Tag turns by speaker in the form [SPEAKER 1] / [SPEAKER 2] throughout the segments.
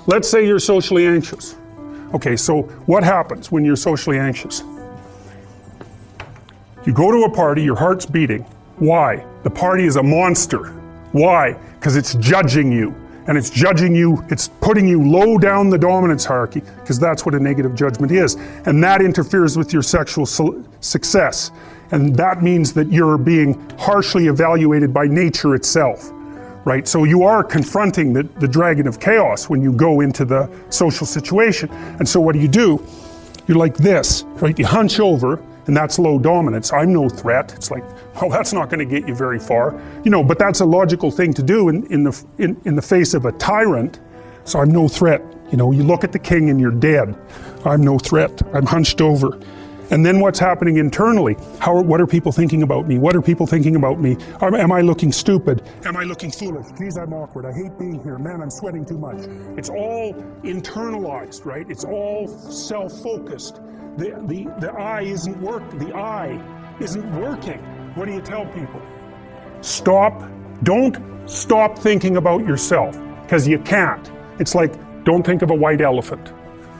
[SPEAKER 1] let's say you're socially anxious. Okay, so what happens when you're socially anxious? You go to a party, your heart's beating. Why? The party is a monster. Why? Because it's judging you. And it's judging you, it's putting you low down the dominance hierarchy, because that's what a negative judgment is. And that interferes with your sexual success. And that means that you're being harshly evaluated by nature itself, right? So you are confronting the dragon of chaos when you go into the social situation. And so what do? You're like this, right? You hunch over, and that's low dominance. I'm no threat. It's like, well, that's not going to get you very far, you know. But that's a logical thing to do in the face of a tyrant. So I'm no threat. You know, you look at the king and you're dead. I'm no threat. I'm hunched over. And then what's happening internally? What are people thinking about me? What are people thinking about me? Am I looking stupid? Am I looking foolish? Geez, I'm awkward. I hate being here. Man, I'm sweating too much. It's all internalized, right? It's all self-focused. The eye isn't working. What do you tell people? Don't stop thinking about yourself, because you can't. It's like, don't think of a white elephant.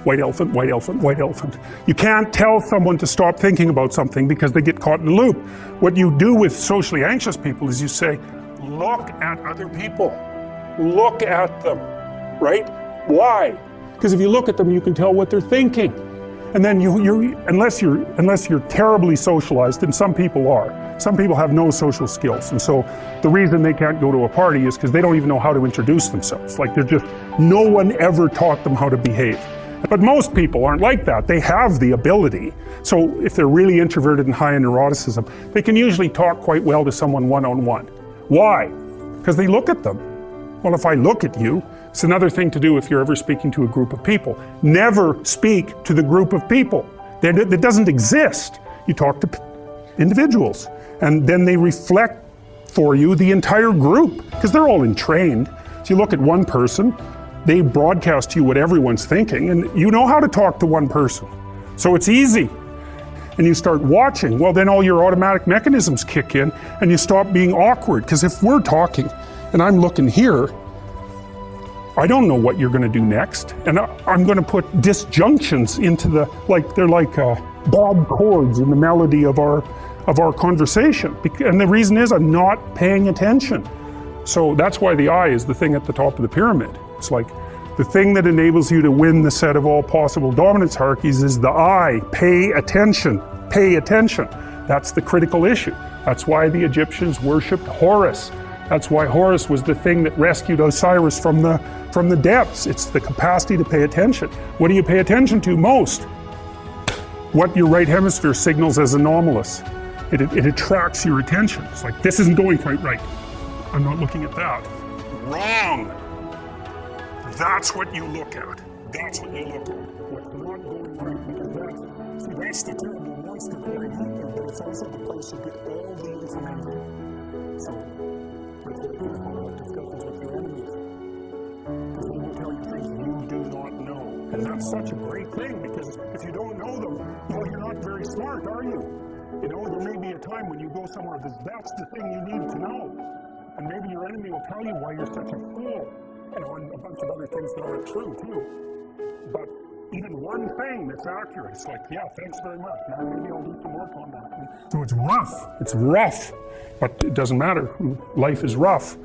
[SPEAKER 1] White elephant, white elephant, white elephant. You can't tell someone to stop thinking about something because they get caught in a loop. What you do with socially anxious people is you say, look at other people. Look at them, right? Why? Because if you look at them, you can tell what they're thinking. And then unless you're terribly socialized, and some people are. Some people have no social skills, and so the reason they can't go to a party is because they don't even know how to introduce themselves. Like no one ever taught them how to behave. But most people aren't like that. They have the ability. So if they're really introverted and high in neuroticism, they can usually talk quite well to someone one-on-one. Why? Because they look at them. Well, if I look at you, it's another thing to do if you're ever speaking to a group of people. Never speak to the group of people. That doesn't exist. You talk to individuals, and then they reflect for you the entire group, because they're all entrained. So you look at one person, they broadcast to you what everyone's thinking, and you know how to talk to one person. So it's easy. And you start watching, well, then all your automatic mechanisms kick in, and you stop being awkward. Because if we're talking, and I'm looking here, I don't know what you're going to do next, and I'm going to put disjunctions into they're like bad chords in the melody of our conversation. And the reason is I'm not paying attention. So that's why the eye is the thing at the top of the pyramid. It's like the thing that enables you to win the set of all possible dominance hierarchies is the eye. Pay attention. Pay attention. That's the critical issue. That's why the Egyptians worshipped Horus. That's why Horus was the thing that rescued Osiris from the depths. It's the capacity to pay attention. What do you pay attention to most? What your right hemisphere signals as anomalous. It attracts your attention. It's like, this isn't going quite right. I'm not looking at that. Wrong. That's what you look at. That's what you look at. What's not going right, because that's the terrible monster going on there, but it's also the place you get all the information. So, that's what you follow up discussions with your enemies. Because they will tell you things you do not know. And that's such a great thing, because if you don't know them, well, you're not very smart, are you? You know, there may be a time when you go somewhere that's the thing you need to know. And maybe your enemy will tell you why you're such a fool. You know, and a bunch of other things that aren't true, too. But even one thing that's accurate, it's like, yeah, thanks very much. Now maybe I'll do some work on that. So it's rough. It's rough. But it doesn't matter. Life is rough.